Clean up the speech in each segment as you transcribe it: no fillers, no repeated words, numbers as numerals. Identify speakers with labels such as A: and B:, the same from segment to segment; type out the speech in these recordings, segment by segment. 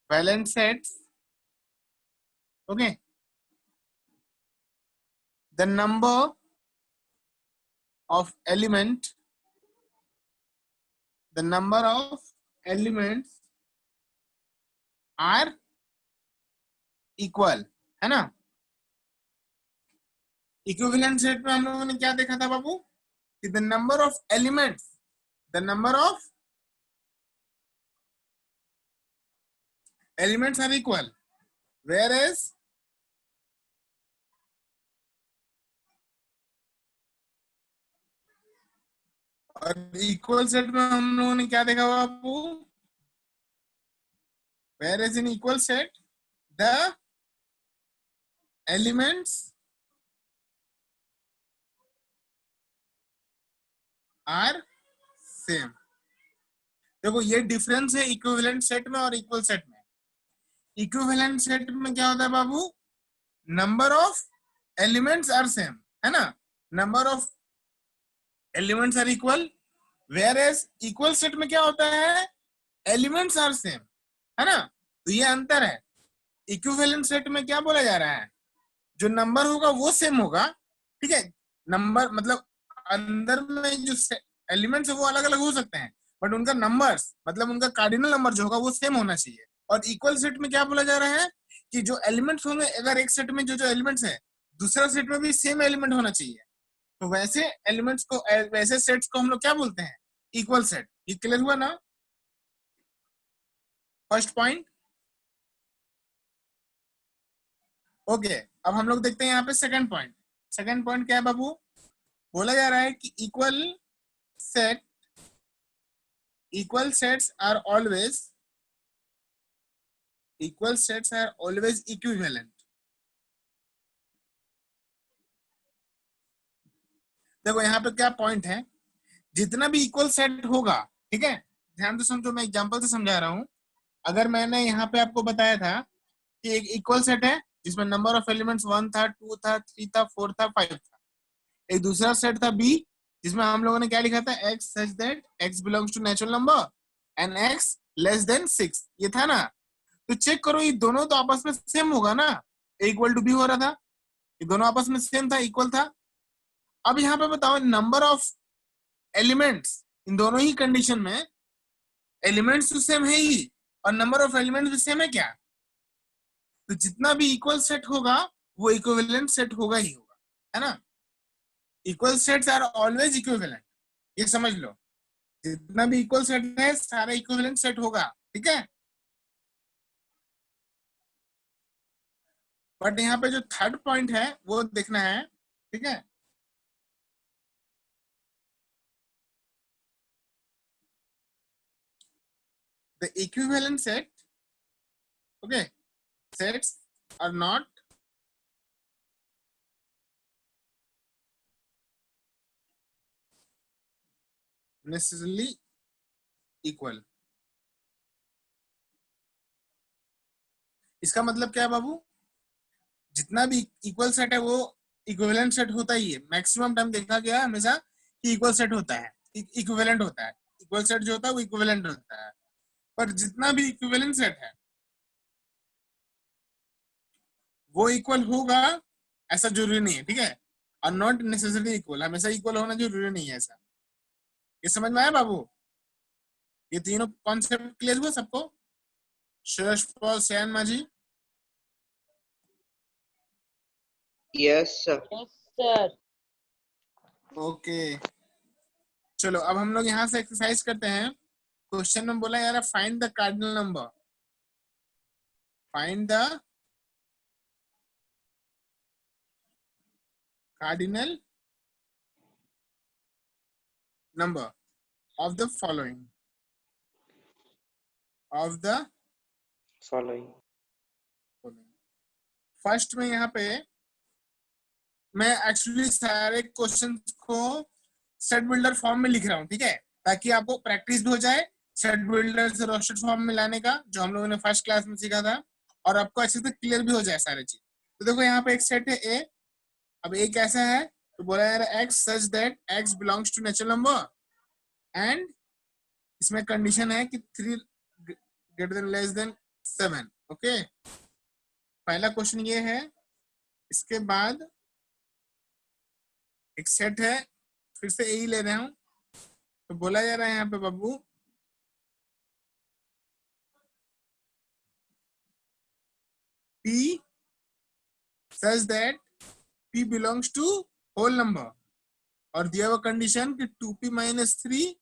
A: valence sets, okay, the number of elements are equal, है ना। Equivalent set में हम लोगों ने क्या देखा था बाबू कि the number of elements are equal, whereas और इक्वल सेट में हम लोगों ने क्या देखा बाबू, whereas in equal set the elements are same. देखो ये डिफरेंस है इक्विवेलेंट सेट में और इक्वल सेट में। इक्विवेलेंट सेट में क्या होता है बाबू, number of elements are same, है ना, number of elements are equal, whereas equal set में क्या होता है, एलिमेंट्स आर सेम, है ना। तो ये अंतर है। इक्विवेलेंट सेट में क्या बोला जा रहा है, जो नंबर होगा वो सेम होगा, ठीक है, नंबर मतलब अंदर में जो एलिमेंट्स है वो अलग अलग हो सकते हैं, बट उनका नंबर्स मतलब उनका कार्डिनल नंबर जो होगा वो सेम होना चाहिए। और इक्वल सेट में क्या बोला जा रहा है कि जो एलिमेंट्स होंगे, अगर एक सेट में जो जो एलिमेंट्स है दूसरा सेट में भी सेम एलिमेंट होना चाहिए, तो वैसे एलिमेंट्स को, वैसे सेट्स को हम लोग क्या बोलते हैं, इक्वल सेट। ये क्लियर हुआ ना, फर्स्ट पॉइंट। ओके, अब हम लोग देखते हैं यहाँ पे सेकंड पॉइंट। सेकंड पॉइंट क्या है बाबू, बोला जा रहा है कि equal sets are always equivalent। देखो यहाँ पे क्या पॉइंट है, जितना भी इक्वल सेट होगा, ठीक है, ध्यान से समझो, मैं एग्जांपल से समझा रहा हूँ। अगर मैंने यहाँ पे आपको बताया था कि एक इक्वल सेट है जिसमें नंबर ऑफ एलिमेंट्स 1 था, 2 था, 3 था, 4 था, 5 था। एक दूसरा सेट था बी, जिसमें हम लोगों ने क्या लिखा था, x such that x belongs to natural number and x less than 6, ये था ना। तो चेक करो ये दोनों तो आपस में सेम होगा ना, इक्वल टू बी हो रहा था, ये दोनों आपस में सेम था, इक्वल था। अब यहाँ पे बताओ नंबर ऑफ एलिमेंट्स, इन दोनों ही कंडीशन में एलिमेंट्स तो सेम है ही और नंबर ऑफ एलिमेंट्स भी सेम है क्या, तो जितना भी इक्वल सेट होगा वो इक्विवेलेंट सेट होगा ही होगा, है ना। Equal sets are always equivalent, ये समझ लो, जितना भी इक्वल सेट है सारा इक्विवेलेंट सेट होगा, ठीक है। बट यहाँ पे जो थर्ड पॉइंट है वो देखना है, ठीक है। The equivalent set, okay, sets are not necessarily equal। इसका मतलब क्या है बाबू, जितना भी इक्वल सेट है वो इक्विवेलेंट सेट होता ही है। मैक्सिमम टाइम देखा गया हमेशा कि इक्वल सेट होता है, इक्विवेलेंट होता है। इक्वल सेट जो होता है वो इक्विवेलेंट होता है, पर जितना भी इक्विवेलेंट सेट है वो इक्वल होगा ऐसा जरूरी नहीं है, ठीक है। और नॉट नेसेसरी इक्वल, हमेशा इक्वल होना जरूरी नहीं है ऐसा। ये समझ में आया बाबू, ये तीनों कॉन्सेप्ट क्लियर हुआ सबको, श्रेयस पॉल सैन माझी।
B: Yes sir.
A: ओके चलो अब हम लोग यहाँ से एक्सरसाइज करते हैं। क्वेश्चन में बोला यार find the cardinal number, find the cardinal number of the following, of the
B: following.
A: First में यहाँ पे मैं एक्चुअली सारे क्वेश्चन को सेट बिल्डर फॉर्म में लिख रहा हूँ, ठीक है, ताकि आपको प्रैक्टिस भी हो जाए सेट बिल्डर से रोस्टेड फॉर्म में लाने का, जो हम लोगों ने फर्स्ट क्लास में सीखा था, और आपको अच्छे से क्लियर भी हो जाए सारी चीज। तो देखो यहाँ पे एक सेट है ए, अब ए कैसा है, तो बोला यार x such that x belongs to natural number and इसमें कंडीशन है कि 3 greater than less than 7। Okay, पहला क्वेश्चन ये है। इसके बाद एक सेट है, फिर से यही ले रहे हूं। तो बोला जा रहा है यहाँ पे बाबू, P such that P belongs to whole number और दिया हुआ कंडीशन कि 2P minus 3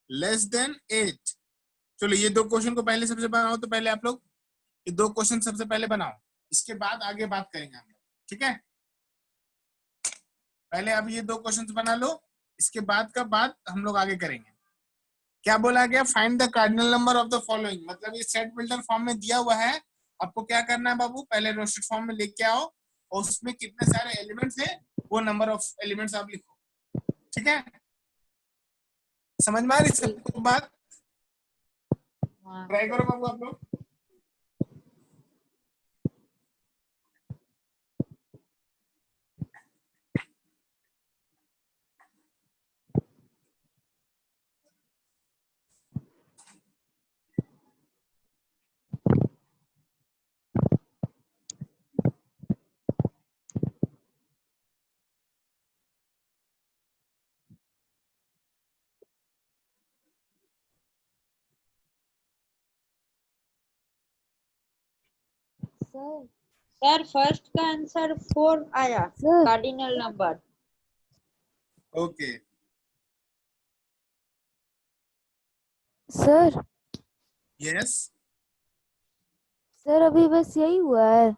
A: लेस देन 8। चलो ये दो क्वेश्चन को पहले सबसे बनाओ, तो पहले आप लोग ये दो क्वेश्चन सबसे पहले बनाओ, इसके बाद आगे बात करेंगे हम लोग, ठीक है। पहले आप ये दो क्वेश्चन बना लो, इसके बाद का बात हम लोग आगे करेंगे। क्या बोला गया? Find the cardinal number of the following, मतलब ये सेट बिल्डर फॉर्म में दिया हुआ है। आपको क्या करना है बाबू, पहले रोस्टेड फॉर्म में लेके आओ और उसमें कितने सारे एलिमेंट्स है वो नंबर ऑफ एलिमेंट्स आप लिखो, ठीक है। समझ में आ रही सबको बात? ट्राई करो बाबू आप लोग।
C: सर फर्स्ट का आंसर 4 आया, cardinal number.
A: Okay
D: sir
A: yes,
D: sir अभी बस यही हुआ है।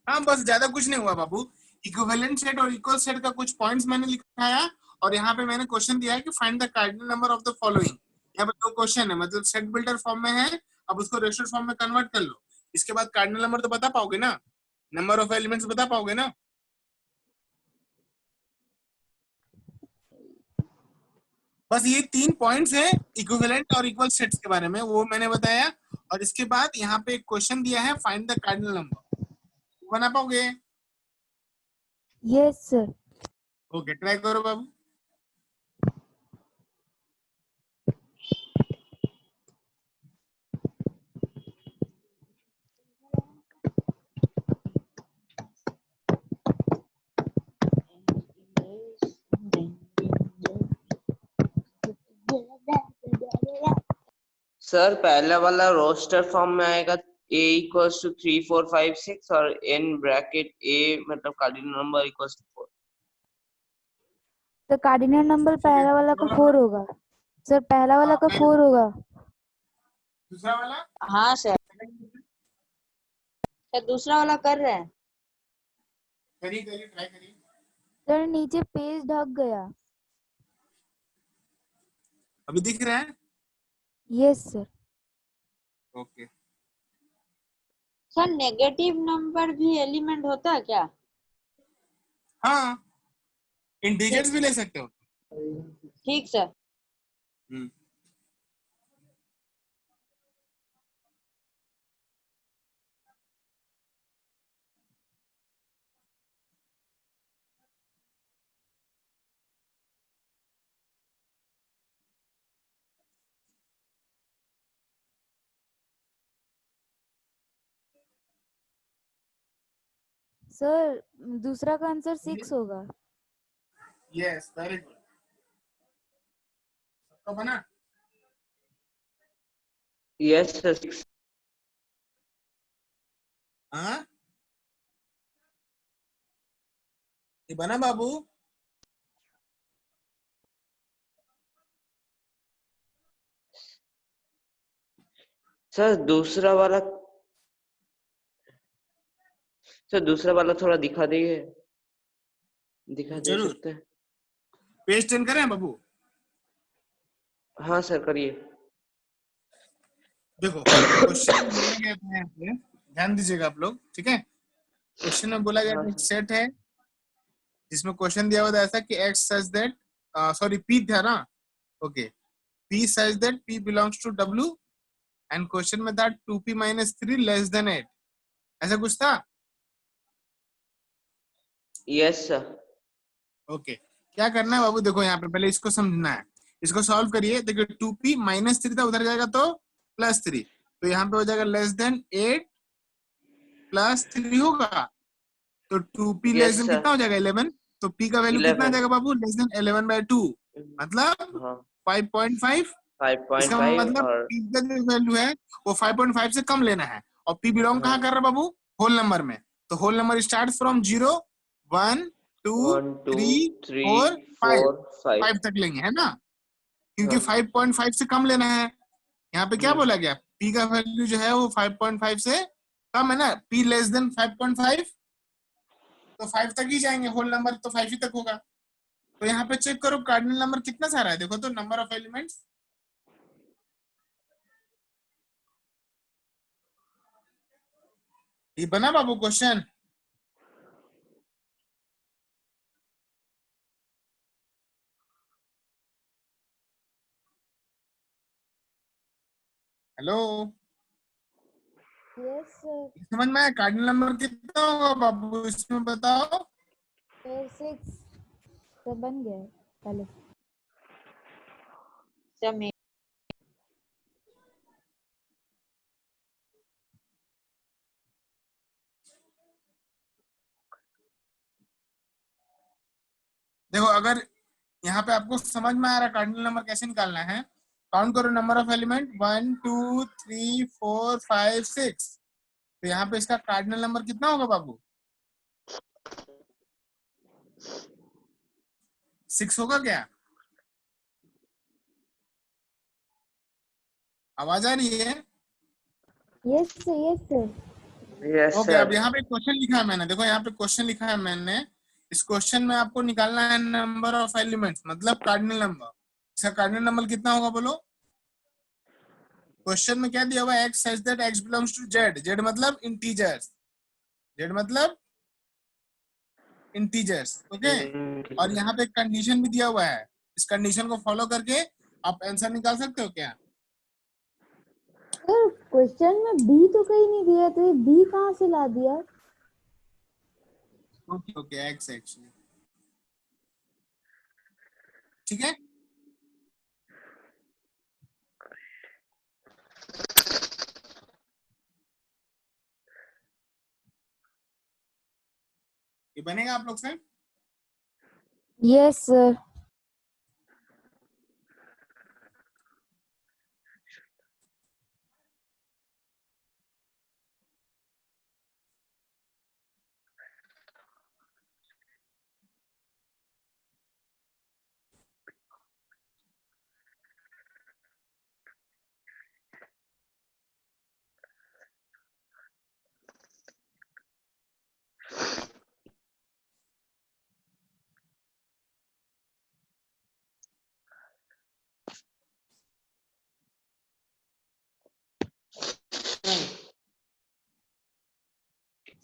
A: हाँ बस ज्यादा कुछ नहीं हुआ बाबू। इक्विवेलेंट सेट और इक्वल सेट का कुछ पॉइंट्स मैंने लिखाया और यहाँ पे मैंने क्वेश्चन दिया है कि find the cardinal number of the following. यहाँ पे दो क्वेश्चन है, मतलब सेट बिल्डर फॉर्म में है, अब उसको रेशनल फॉर्म में कन्वर्ट कर लो। इसके बाद कार्डिनल नंबर तो बता पाओगे ना, नंबर ऑफ एलिमेंट्स बता पाओगे ना। बस ये 3 पॉइंट्स है इक्विवेलेंट और इक्वल सेट्स के बारे में, वो मैंने बताया। और इसके बाद यहाँ पे एक क्वेश्चन दिया है फाइंड द कार्डिनल नंबर, बना पाओगे?
D: Yes sir.
A: ओके ट्राई करो बाबू।
B: सर पहला वाला रोस्टर फॉर्म में आएगा a इक्वल्स टू 3 4 5 6 और n ब्रैकेट a मतलब कार्डिनल नंबर इक्वल्स टू 4।
D: तो कार्डिनल नंबर पहला वाला का 4 होगा सर, पहला वाला का 4 होगा।
A: दूसरा वाला?
C: हाँ सर, दूसरा वाला कर रहे हैं।
A: करिए करिए ट्राई करिए।
D: सर नीचे पेज ढक गया।
A: अभी दिख रहा है?
D: Yes sir.
A: Okay
C: sir negative number भी एलिमेंट होता है क्या?
A: हाँ, इंटीजर्स भी ले सकते हो।
C: ठीक सर।
D: सर दूसरा का आंसर 6 होगा।
A: यस वेरी गुड, सबका बना?
B: Yes sir.
A: हाँ ये बना बाबू?
B: सर दूसरा वाला थोड़ा दिखा दे
A: जरूर।
B: सकते हैं?
A: पेज 10 करें बाबू?
B: हाँ सर करिए।
A: देखो क्वेश्चन बोला गया था यहाँ पे, ध्यान दीजिएगा आप लोग, ठीक है। क्वेश्चन में बोला गया था सेट है जिसमें क्वेश्चन दिया हुआ था ऐसा कि x such that, sorry p था ना, okay, p such that p belongs to w and question में था 2p minus 3 लेस देन 8, ऐसा कुछ था।
B: Yes sir.
A: ओके क्या करना है बाबू, देखो यहाँ पे पहले इसको समझना है, इसको सॉल्व करिए। देखिए 2p minus 3 था, उधर जाएगा तो +3, तो यहाँ पे हो जाएगा लेस देन 8 प्लस 3 होगा, तो 2p less
B: yes
A: then
B: sir,
A: कितना हो जाएगा 11, तो p का वैल्यू कितना आ
B: 11।
A: जाएगा बाबू, लेस देन 11/2, मतलब
B: हाँ
A: 5.5। इसका
B: 5.5
A: मतलब
B: और
A: p का जो वैल्यू है वो 5.5 से कम लेना है, और p बिलोंग कहाँ कर रहा है बाबू, होल नंबर में। तो होल नंबर स्टार्ट फ्रॉम 0, 1, 2,
B: 1 2
A: 3,
B: 3
A: 4, 5,
B: 4 5।
A: 5 तक लेंगे, है ना, क्योंकि
B: हाँ
A: 5.5 से कम लेना है। यहाँ पे क्या बोला गया, p का वैल्यू जो है वो 5.5 से कम है ना, p लेस देन 5.5, तो 5 तक ही जाएंगे, होल नंबर तो 5 ही तक होगा। तो यहाँ पे चेक करो कार्डिनल नंबर कितना सारा है, देखो तो नंबर ऑफ एलिमेंट्स, ये बना बाबू क्वेश्चन। Hello,
D: yes sir.
A: समझ में आया कार्डिनल नंबर कितना होगा बाबू, इसमें बताओ।
D: सर 6 तो बन गया है पहले।
C: समय
A: देखो अगर यहाँ पे आपको समझ में आ रहा है कार्डिनल नंबर कैसे निकालना है, काउंट करो नंबर ऑफ एलिमेंट 1 2 3 4 5 6, तो यहाँ पे इसका कार्डिनल नंबर कितना होगा बाबू, 6 होगा क्या, आवाज आ रही है?
D: Yes sir, yes sir.
B: Yes
A: okay, अब
B: सर।
A: यहाँ पे क्वेश्चन लिखा है मैंने, देखो यहाँ पे क्वेश्चन लिखा है मैंने, इस क्वेश्चन में आपको निकालना है नंबर ऑफ एलिमेंट्स, मतलब कार्डिनल नंबर। इसका कार्डिनल नंबर कितना होगा बोलो, क्वेश्चन में क्या दिया हुआ है, x such that x belongs to Z, Z मतलब इंटीजर्स, जेड मतलब इंटीजर्स, ओके। और यहाँ पे कंडीशन भी दिया हुआ है, इस कंडीशन को फॉलो करके आप आंसर निकाल सकते हो क्या?
D: सर क्वेश्चन में बी तो कहीं नहीं दिया, तो ये बी कहाँ से ला दिया?
A: ओके ओके, एक्स एक्चुअली, ठीक है। ये बनेगा आप लोग से?
D: Yes sir.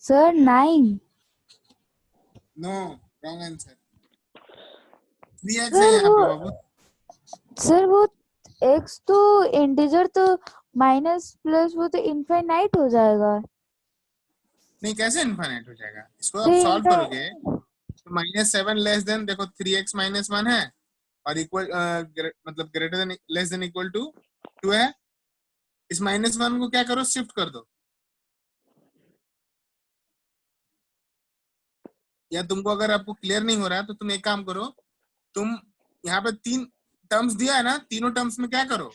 D: Sir 9।
A: No, wrong answer, 3x है
D: सर
A: यहाँ
D: वो
A: पे बाबू।
D: सर वो एक्स तो इंटीजर, तो माइनस प्लस वो तो इनफाइनाइट हो जाएगा।
A: नहीं, कैसे इनफाइनाइट हो जाएगा, इसको
D: तो
A: आप सॉल्व करोगे तो -7 लेस देन, देखो 3x - 1 है, और इक्वल मतलब greater than less than equal to 2 है, इस -1 को क्या करो, शिफ्ट कर दो, या तुमको अगर आपको क्लियर नहीं हो रहा है तो तुम एक काम करो, तुम यहाँ पे 3 टर्म्स दिया है ना, तीनों टर्म्स में क्या करो,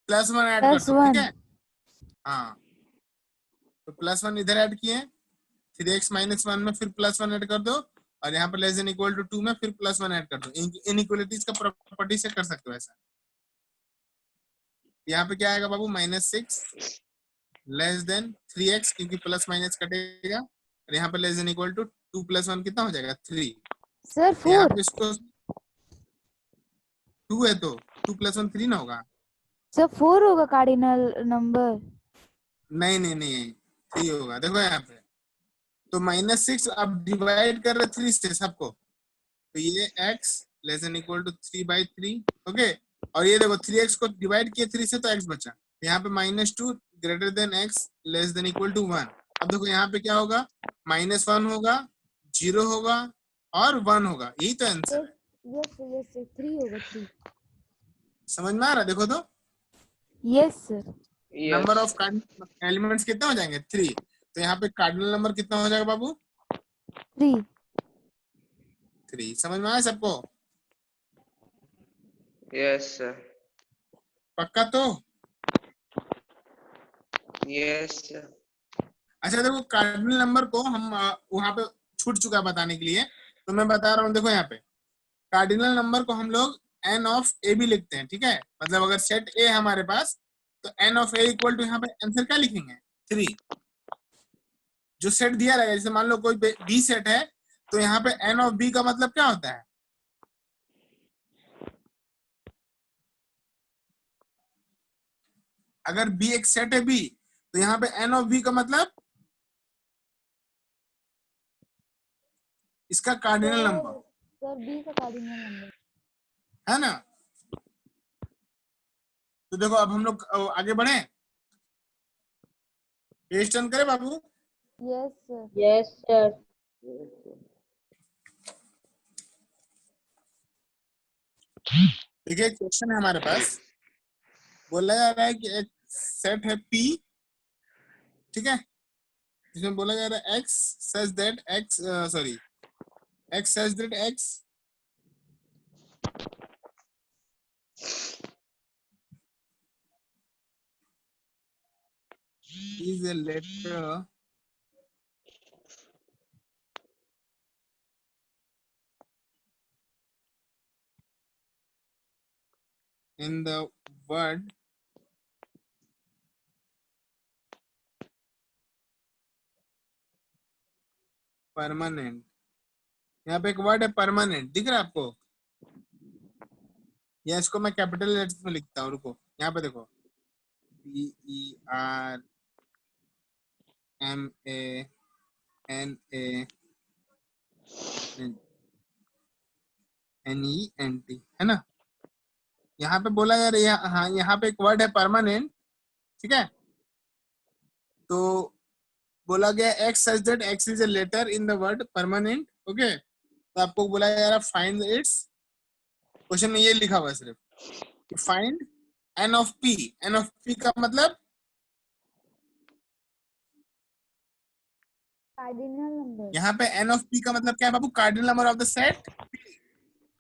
A: +1 ऐड कर दो, ठीक
D: +1।
A: है। हाँ, तो +1 इधर ऐड किए, 3x - 1 में फिर +1 ऐड कर दो, और यहाँ पे लेस देन इक्वल टू 2 में फिर +1 ऐड कर दो, इनइक्वालिटीज का प्रॉपर्टी से कर सकते हो ऐसा। यहाँ पे क्या आएगा बाबू, -6 लेस देन 3x, क्योंकि प्लस माइनस कटेगा, और यहाँ पे लेस देन इक्वल टू 2 + 1 कितना हो जाएगा, 3।
D: सर
A: यहाँ
D: 4।
A: पे इसको 2 है तो 2 + 1 3 ना होगा,
D: सर 4 होगा कार्डिनल नंबर।
A: नहीं नहीं नहीं, 3 होगा, देखो यहाँ पे, तो -6 अब डिवाइड कर रहे 3 से सबको, तो ये x less than equal to 3/3, okay. और ये देखो 3x को डिवाइड किए 3 से तो x बचा, यहाँ पे -2 greater than x less than equal to 1। अब देखो यहाँ पे क्या होगा, -1 होगा, 0 होगा और 1 होगा, यही तो आंसर है।
D: यस यस यस 3 होगा 3।
A: समझ में आ रहा है, देखो तो
D: yes sir.
A: Number
B: yes
A: of elements कितने हो जाएंगे 3। तो यहाँ पे कार्डिनल नंबर कितना हो जाएगा बाबू
D: 3।
A: 3। समझ में आया सबको?
B: yes sir
A: पक्का तो?
B: yes sir
A: अच्छा देखो कार्डिनल नंबर को हम वहां पे छूट चुका है बताने के लिए, तो मैं बता रहा हूँ। देखो यहाँ पे कार्डिनल नंबर को हम लोग एन ऑफ ए भी लिखते हैं, ठीक है। मतलब अगर सेट ए है हमारे पास तो n of A equal to यहाँ पे आंसर क्या लिखेंगे 3। जो सेट दिया रहेगा, जैसे मान लो कोई बी सेट है तो यहाँ पे एन ऑफ बी का मतलब क्या होता है? अगर बी एक सेट है बी तो यहाँ पे एन ऑफ बी का मतलब इसका कार्डिनल नंबर
D: सर बी का कार्डिनल नंबर
A: है ना। तो देखो अब हम लोग आगे बढ़े, पेज टर्न करें बाबू।
D: Yes sir.
C: Yes, sir.
A: देखिए क्वेश्चन है हमारे पास, बोला जा रहा है कि एक सेट है पी, ठीक है, जिसमें बोला जा रहा है x such that x sorry x such that x is a letter in the word permanent. यहाँ पे एक वर्ड है परमानेंट, दिख रहा है आपको? या इसको मैं कैपिटल लेटर्स में लिखता हूँ, रुको। यहाँ पे देखो PERMANENT है ना। यहाँ पे बोला जा रहा है, हाँ यहाँ पे एक वर्ड है परमानेंट, ठीक है। तो बोला गया x such that x is a letter in the word permanent, okay. तो आपको बोला जा रहा है फाइंड इट्स, क्वेश्चन में ये लिखा हुआ है सिर्फ find n of p. N of p का मतलब
D: कार्डिनल नंबर
A: यहाँ पे एन ऑफ पी का मतलब क्या है बाबू? Cardinal number of the set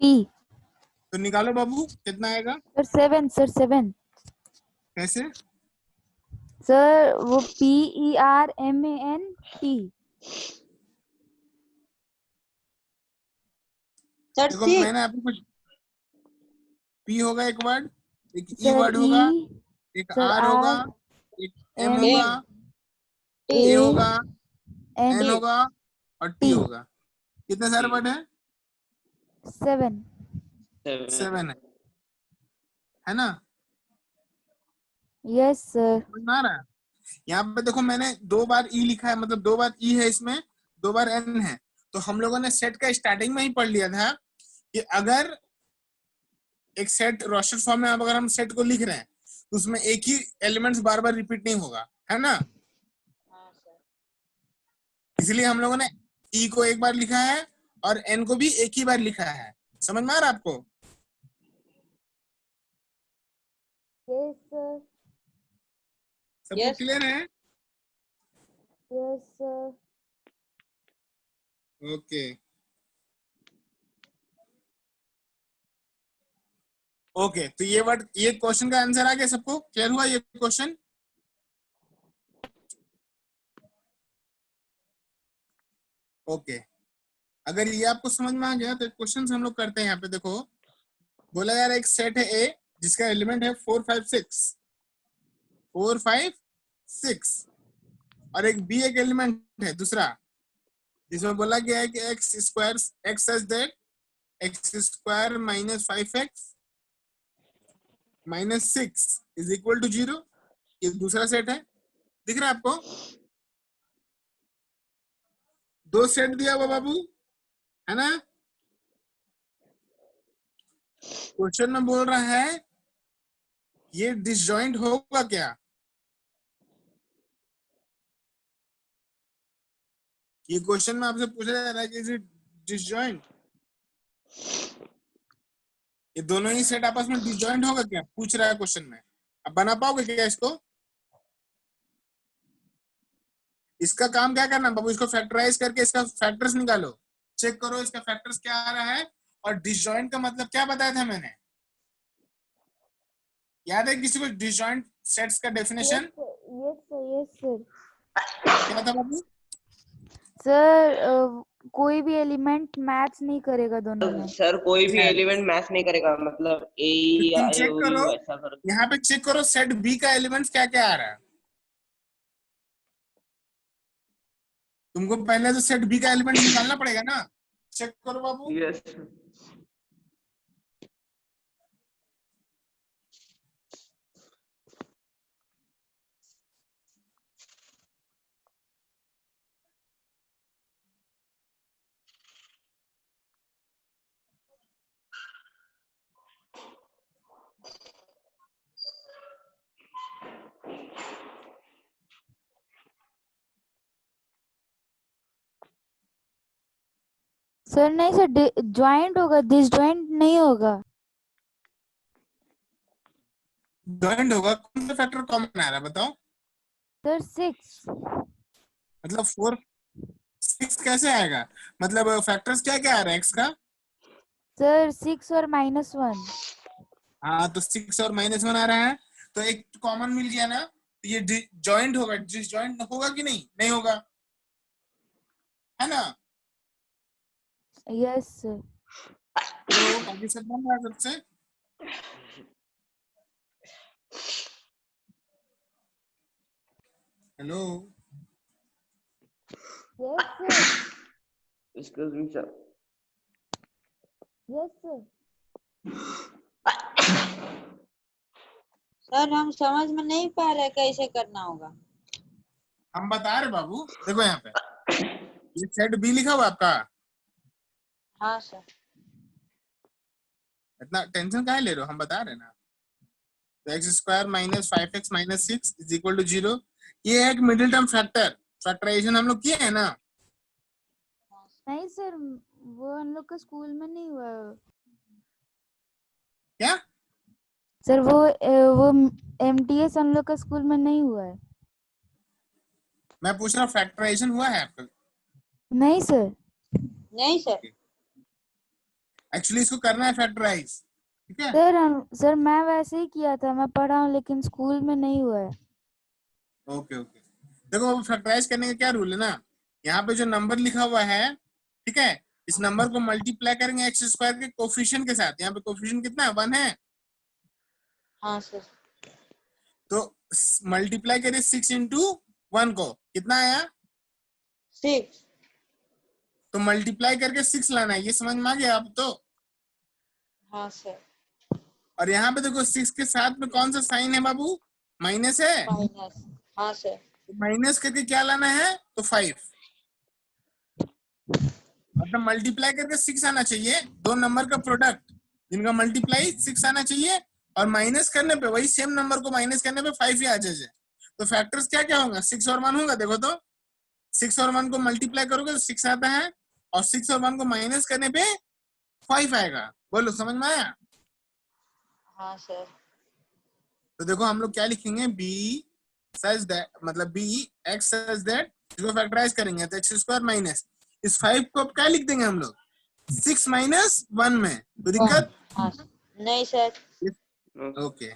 D: P.
A: तो निकालो बाबू कितना आएगा?
D: Sir 7 sir 7।
A: कैसे?
D: सर वो PERMANT।
C: Sir,
A: देखो
C: 6.
A: मैंने आपको कुछ पी होगा एक वर्ड, एक ई
D: सर
A: वर्ड होगा,
D: E
A: एक
D: सर
A: आर होगा,
D: R
A: एक एम
D: M
A: होगा,
C: T.
A: ए
D: A
A: होगा,
D: N
A: एन होगा और टी
D: T।
A: होगा। कितने सारे वर्ड है?
D: 7।
A: 7 है ना।
D: Yes sir.
A: समझ में आ रहा है? यहाँ पे देखो मैंने 2 बार ई लिखा है, मतलब 2 बार ई है इसमें, 2 बार एन है। तो हम लोगों ने सेट का स्टार्टिंग में ही पढ़ लिया था कि अगर एक सेट रोस्टर फॉर्म में अगर हम सेट को लिख रहे हैं तो उसमें एक ही एलिमेंट्स बार बार रिपीट नहीं होगा, है ना।
C: हाँ, sir.
A: इसलिए हम लोगों ने ई को एक बार लिखा है और एन को भी एक ही बार लिखा है। समझ में आ रहा है आपको?
D: Yes sir.
A: सबको
C: Yes.
A: क्लियर है?
D: Yes sir.
A: ओके ओके, तो ये वर्ड, ये क्वेश्चन का आंसर आ गया सबको? क्लियर हुआ ये क्वेश्चन? ओके, अगर ये आपको समझ में आ गया तो क्वेश्चन हम लोग करते हैं। यहाँ पे देखो बोला यार एक सेट है ए जिसका एलिमेंट है 4 5 6 4 5 6 और एक बी एक एलिमेंट है दूसरा जिसमें बोला गया है कि x square x such that x square minus 5x minus 6 is equal to 0। ये दूसरा सेट है, दिख रहा है आपको? 2 सेट दिया हुआ बाबू, है ना। क्वेश्चन में बोल रहा है ये डिसजॉइंट होगा क्या? ये क्वेश्चन में आपसे पूछा जा रहा है कि इज इट डिसजॉइंट? ये दोनों ही सेट आपस में डिसजॉइंट होगा क्या, पूछ रहा है क्वेश्चन में। अब बना पाओगे क्या इसको? इसका काम क्या करना बाबू, इसको फैक्टराइज करके इसका फैक्टर्स निकालो, चेक करो इसका फैक्टर्स क्या आ रहा है। और डिसजॉइंट का मतलब क्या बताया था मैंने, याद है किसी को डिसजॉइंट सेट्स का डेफिनेशन?
D: यस सर
A: क्या था बाबू?
D: सर कोई भी एलिमेंट मैच नहीं करेगा दोनों में।
B: सर कोई भी एलिमेंट मैच नहीं करेगा, मतलब ए
A: तो तुम
B: या
A: चेक
B: ओ
A: करो,
B: ऐसा कर।
A: यहाँ पे चेक करो सेट बी का एलिमेंट्स क्या क्या आ रहा है। तुमको पहले तो सेट बी का एलिमेंट निकालना पड़ेगा ना, चेक करो बाबू।
B: यस
D: सर नहीं सर ज्वाइंट होगा, डिसजॉइंट नहीं होगा।
A: जॉइंट होगा, कौन सा फैक्टर कॉमन आ रहा है बताओ?
D: सर 6।
A: मतलब 4 6 कैसे आएगा, मतलब फैक्टर्स क्या क्या आ रहा है एक्स का?
D: सर 6 और -1।
A: हाँ तो 6 और -1 आ रहा है, तो एक कॉमन मिल गया ना, तो ये जॉइंट होगा, डिसजॉइंट होगा कि नहीं? नहीं होगा, है ना?
D: Yes sir.
A: तो बाकी सब बन रहा है सबसे। Hello,
D: yes sir.
B: Excuse me sir.
D: Yes sir.
C: Sir हम समझ में नहीं पा रहे कैसे करना होगा।
A: हम बता रहे बाबू, देखो यहाँ पे ये सेट बी लिखा हुआ आपका,
C: हाँ सर।
A: इतना टेंशन काहे ले रहे हो, हम बता रहे ना। तो x² - 5x - 6 = 0, ये है एक मिडिल टर्म फैक्टर, फैक्टराइजेशन हम लोग किए हैं ना।
D: नहीं सर वो हम लोग का स्कूल में नहीं हुआ।
A: क्या?
D: सर वो MTS हम लोग का स्कूल में नहीं हुआ है।
A: मैं पूछ रहा हूँ फैक्टराइजेशन हुआ है आपका?
D: नहीं सर।
C: नहीं सर।
A: एक्चुअली इसको करना है फैक्टराइज, ठीक है?
D: सर मैं वैसे ही किया था, मैं पढ़ा हूँ, लेकिन स्कूल में नहीं हुआ है।
A: ओके ओके, देखो फैक्टराइज करने का क्या रूल है ना, यहाँ पे जो नंबर लिखा हुआ है, ठीक है, इस नंबर को मल्टीप्लाई करेंगे x² के कोफिशिएंट के साथ। यहाँ पे कोफिशिएंट कितना है? 1 है।
C: हाँ सर।
A: तो मल्टीप्लाई करिए 6 × 1 को, कितना आया?
C: 6।
A: तो मल्टीप्लाई करके 6 लाना है, ये समझ में आ गया आप तो?
C: हाँ सर।
A: और यहाँ पे देखो 6 के साथ में कौन सा साइन है बाबू? माइनस है।
C: माइनस। हाँ सर।
A: तो माइनस करके क्या लाना है? तो 5, मतलब मल्टीप्लाई करके 6 आना चाहिए, दो नंबर का प्रोडक्ट जिनका मल्टीप्लाई 6 आना चाहिए, और माइनस करने पे वही सेम नंबर को माइनस करने पे 5 ही आ जाए। तो फैक्टर्स क्या क्या होगा? 6 और 1 होगा। देखो तो 6 और 1 को मल्टीप्लाई करोगे तो 6 आता है, और 6 और 1 को माइनस करने पे 5 आएगा। बोलो समझ में आया?
C: हाँ सर।
A: तो देखो हम लोग क्या लिखेंगे, बी सच दैट, मतलब बी एक्स सच दैट, इसको फैक्टराइज करेंगे तो x² माइनस इस 5 को अब क्या लिख देंगे हम लोग? 6 - 1 में। तो दिक्कत?
C: हाँ सर। नहीं सर।
A: ओके,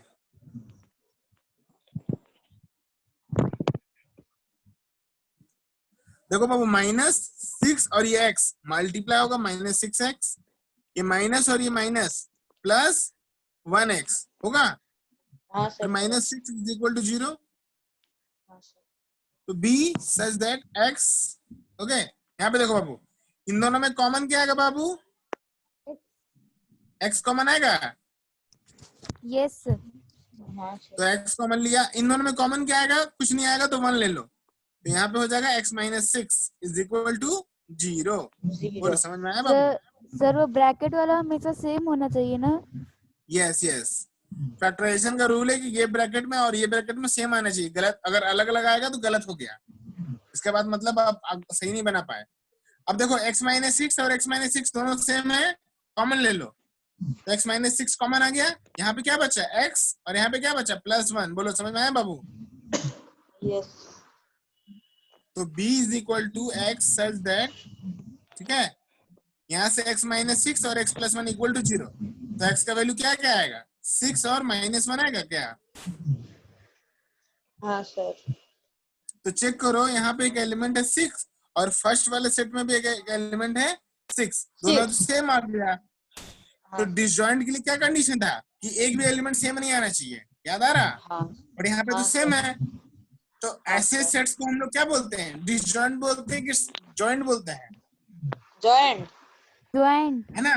A: देखो बाबू -6 और ये x मल्टीप्लाई होगा -6x, ये माइनस और ये माइनस प्लस 1x होगा,
C: हाँ
A: फिर
C: सर।
A: -6 = 0।
C: हाँ सर।
A: तो b such that x, okay. यहाँ पे देखो बाबू, इन दोनों में कॉमन क्या आएगा बाबू? x कॉमन आएगा।
D: Yes sir.
C: हाँ
A: तो
C: सर।
A: x कॉमन लिया, इन दोनों में कॉमन क्या आएगा? कुछ नहीं आएगा तो 1 ले लो, तो यहाँ पे हो जाएगा x - 6 = 0। बोलो समझ में आया बाबू?
D: सर वो ब्रैकेट वाला हमेशा सेम होना चाहिए ना।
A: यस यस, फैक्टराइजेशन का रूल है कि ये ब्रैकेट में और ये ब्रैकेट में सेम आना चाहिए, गलत अगर अलग अलग आएगा तो गलत हो गया, इसके बाद मतलब आप सही नहीं बना पाए। अब देखो x - 6 और x - 6 दोनों सेम है, कॉमन ले लो, तो x माइनस 6 कॉमन आ गया, यहाँ पे क्या बचा x और यहाँ पे क्या बचा +1। बोलो समझ में आया बाबू?
C: यस
A: तो b is equal to x such that, ठीक है, यहाँ से x माइनस 6 और x +1 इक्वल टू 0। तो x का वैल्यू क्या क्या आएगा? 6 और -1 आएगा क्या?
C: हाँ सर
A: तो चेक करो, यहाँ पे एक एलिमेंट है 6 और फर्स्ट वाले सेट में भी एक एलिमेंट है 6, दोनों तो सेम आ गया। तो डिसजॉइंट के लिए क्या कंडीशन था कि एक भी एलिमेंट सेम नहीं आना चाहिए, याद आ रहा?
C: हाँ
A: और यहाँ पे तो
C: हाँ,
A: सेम है। तो ऐसे
C: सर।
A: सेट्स को हम लोग क्या बोलते हैं? डिसजॉइंट बोलते हैं कि जॉइंट बोलते हैं,
C: जॉइंट
D: ज्वाइंट।
A: है ना?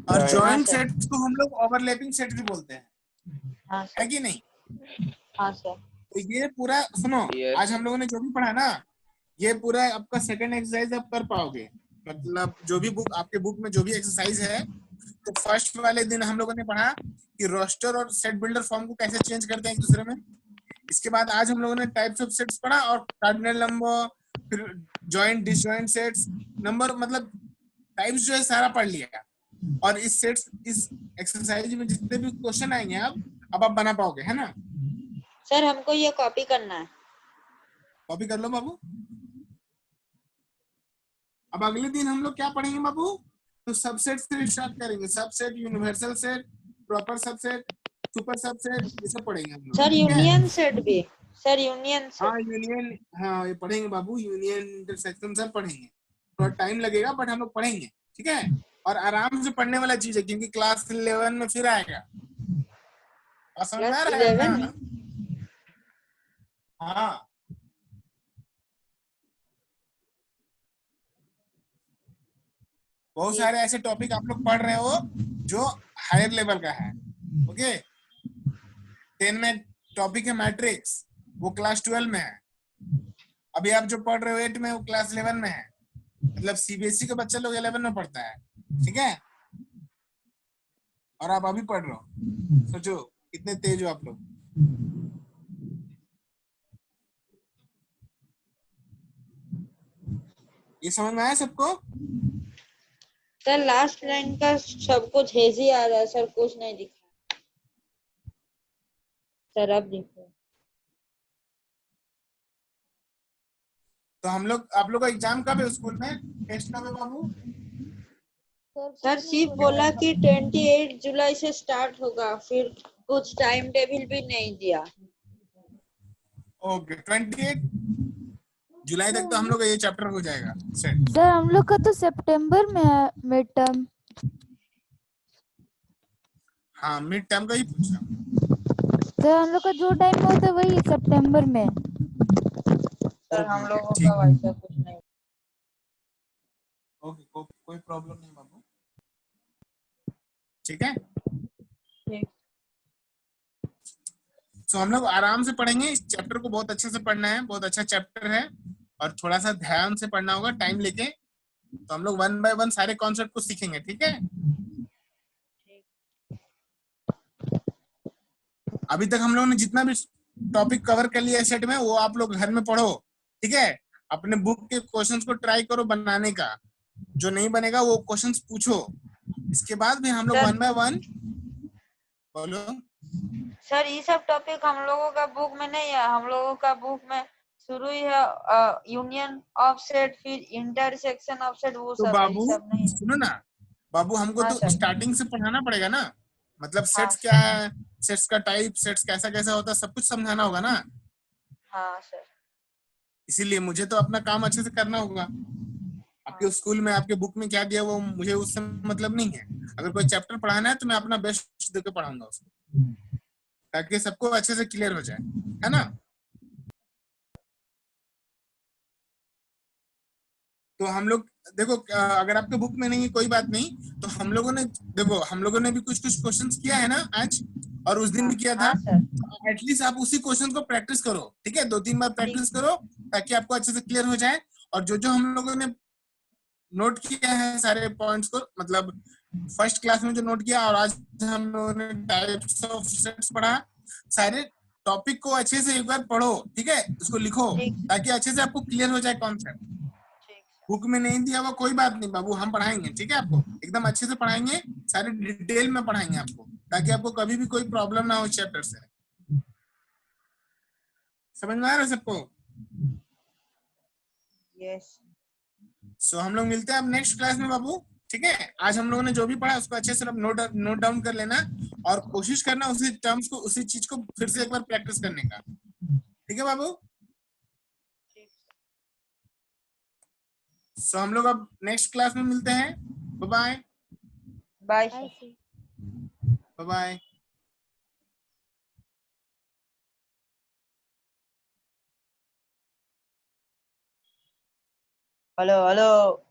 A: और
B: Joint.
A: जॉइंट
C: हाँ, सर।
A: सेट्स को हम लोग ओवरलैपिंग सेट भी बोलते हैं,
C: हाँ
A: है
C: सर
A: कि नहीं?
C: हाँ सर
A: तो ये पूरा सुनो,
B: Yes.
A: आज हम लोगों ने जो भी पढ़ा ना, ये पूरा आपका सेकंड एक्सरसाइज आप कर पाओगे। मतलब जो भी बुक आपके बुक में जो भी एक्सरसाइज है, तो फर्स्ट वाले दिन हम लोगों ने पढ़ा कि रोस्टर और सेट बिल्डर फॉर्म को कैसे चेंज करते हैं एक दूसरे में। इसके बाद आज हम लोगों ने टाइप्स ऑफ सेट्स पढ़ा और कार्डिनल नंबर, फिर जॉइंट डिसजॉइंट सेट्स, नंबर मतलब टाइप्स जो है सारा पढ़ लिया। और इस सेट्स इस एक्सरसाइज में जितने भी क्वेश्चन आएंगे अब आप बना पाओगे, है ना?
C: सर हमको ये कॉपी करना है।
A: कॉपी कर लो बाबू। अब अगले दिन हम लोग क्या पढ़ेंगे बाबू? तो सबसेट से स्टार्ट करेंगे। Subset, universal set, proper subset, super subset, ये सब पढ़ेंगे हम लोग,
C: सर
A: ठीक है?
C: यूनियन सेट भी, सर यूनियन
A: हाँ
C: सेट।
A: यूनियन, हाँ ये पढ़ेंगे बाबू, यूनियन इंटरसेक्शन सब पढ़ेंगे। थोड़ा टाइम लगेगा बट हम लोग पढ़ेंगे, ठीक है? और आराम से पढ़ने वाला चीज है क्योंकि क्लास 11 में फिर आएगा। और समझ में आ
C: क्लास
A: रहा है
C: 11
A: ना?
C: में
A: हाँ बहुत सारे ऐसे टॉपिक आप लोग पढ़ रहे हो जो हायर लेवल का है, ओके? 10 में टॉपिक है मैट्रिक्स, वो क्लास 12 में है। अभी आप जो पढ़ रहे हो 8 में, वो क्लास 11 में है। मतलब सीबीएसई का बच्चा लोग 11 में पढ़ता है, ठीक है? और आप अभी पढ़ रहे हो, सोचो कितने तेज हो आप लोग। ये समझ में आया सबको?
C: सर लास्ट लाइन का सब कुछ हेजी आ रहा है सर, कुछ नहीं दिख रहा। सर अब देखो
A: तो हम लोग, आप लोग का एग्जाम कब है स्कूल में? टेस्ट कब है बाबू?
C: सर सिर्फ बोला कि 28 जुलाई से स्टार्ट होगा, फिर कुछ टाइम टेबल भी नहीं दिया।
A: ओके 28 जुलाई तक तो हम लोग का ये चैप्टर हो जाएगा सेट।
D: सर हम लोग का तो सितंबर में है मिड टर्म।
A: हाँ मिड टर्म का ही पूछा।
D: सर हम लोग का जो टाइम में होता है वही सितंबर में।
C: सर हम
A: ओके,
C: लोगों
A: ठीक।
C: का वैसा कुछ नहीं।
A: ओके कोई प्रॉब्लम नहीं बाबू, ठीक है?
C: ठीक।
A: तो हम लोग आराम से पढ़ेंगे, इस चैप्टर को बहुत अच्छे से पढ़ना है, बहुत अच्छा चैप्टर है और थोड़ा सा ध्यान से पढ़ना होगा टाइम लेके। तो हम लोग 1 बाय 1 सारे कॉन्सेप्ट को सीखेंगे, ठीक है? अभी तक हम लोगों ने जितना भी टॉपिक कवर कर लिया सेट में, वो आप लोग घर में पढ़ो, ठीक है? अपने बुक के क्वेश्चंस को ट्राई करो बनाने का, जो नहीं बनेगा वो क्वेश्चंस पूछो। इसके बाद भी हम लोग 1 बाय 1 बोलो।
C: सर ये सब टॉपिक हम लोगों का बुक में नहीं है, हम लोगों का बुक में शुरू ही है यूनियन ऑफ सेट, फिर इंटरसेक्शन ऑफ सेट, वो
A: तो
C: सब है, ये
A: बाबू
C: सब नहीं है।
A: सुनो ना बाबू, हमको
C: हाँ
A: तो
C: सर।
A: स्टार्टिंग से पढ़ाना पड़ेगा ना, मतलब
C: हाँ
A: सेट्स क्या है, सेट्स का टाइप, सेट्स कैसा कैसा होता है, सब कुछ समझाना होगा ना।
C: हाँ सर।
A: इसीलिए मुझे तो अपना काम अच्छे से करना होगा। आपके स्कूल में आपके बुक में क्या दिया वो मुझे उससे मतलब नहीं है। अगर कोई चैप्टर पढ़ाना है तो मैं अपना बेस्ट देकर पढ़ाऊंगा उसको, ताकि सबको अच्छे से क्लियर हो जाए, है ना? तो हम लोग देखो, अगर आपके बुक में नहीं है कोई बात नहीं, तो हम लोगों ने देखो, हम लोगों ने भी कुछ कुछ क्वेश्चंस किया है ना आज, और उस दिन भी किया था।
C: हाँ सर।
A: एटलीस्ट आप उसी क्वेश्चन को प्रैक्टिस करो, ठीक है? 2-3 बार प्रैक्टिस करो ताकि आपको अच्छे से क्लियर हो जाए। और जो हम लोगों ने नोट किया है सारे पॉइंट्स को, मतलब फर्स्ट क्लास में जो नोट किया और आज हम लोगों ने टाइप्स ऑफ सेट्स पढ़ा, सारे टॉपिक को अच्छे से एक बार पढ़ो, ठीक है? उसको लिखो
C: ठीक।
A: ताकि अच्छे से आपको क्लियर हो जाए कॉन्सेप्ट।
C: ठीक सर।
A: बुक में नहीं दिया हुआ कोई बात नहीं बाबू, हम पढ़ाएंगे, ठीक है, आपको एकदम अच्छे से पढ़ाएंगे, सारे डिटेल में पढ़ाएंगे आपको, ताकि आपको कभी भी कोई प्रॉब्लम ना हो चैप्टर से। समझ में आ रहा है सबको?
C: यस
A: सो हम लोग मिलते हैं अब नेक्स्ट क्लास में बाबू, ठीक है। आज हम लोगों ने जो भी पढ़ा उसको अच्छे से नोट डाउन कर लेना, और कोशिश करना उसी टर्म्स को, उसी चीज को फिर से एक बार प्रैक्टिस करने का, ठीक है बाबू। सो हम लोग अब नेक्स्ट क्लास में मिलते हैं। Bye
C: bye
D: bye
C: sir.
D: Sir.
A: Bye.
C: Hello hello.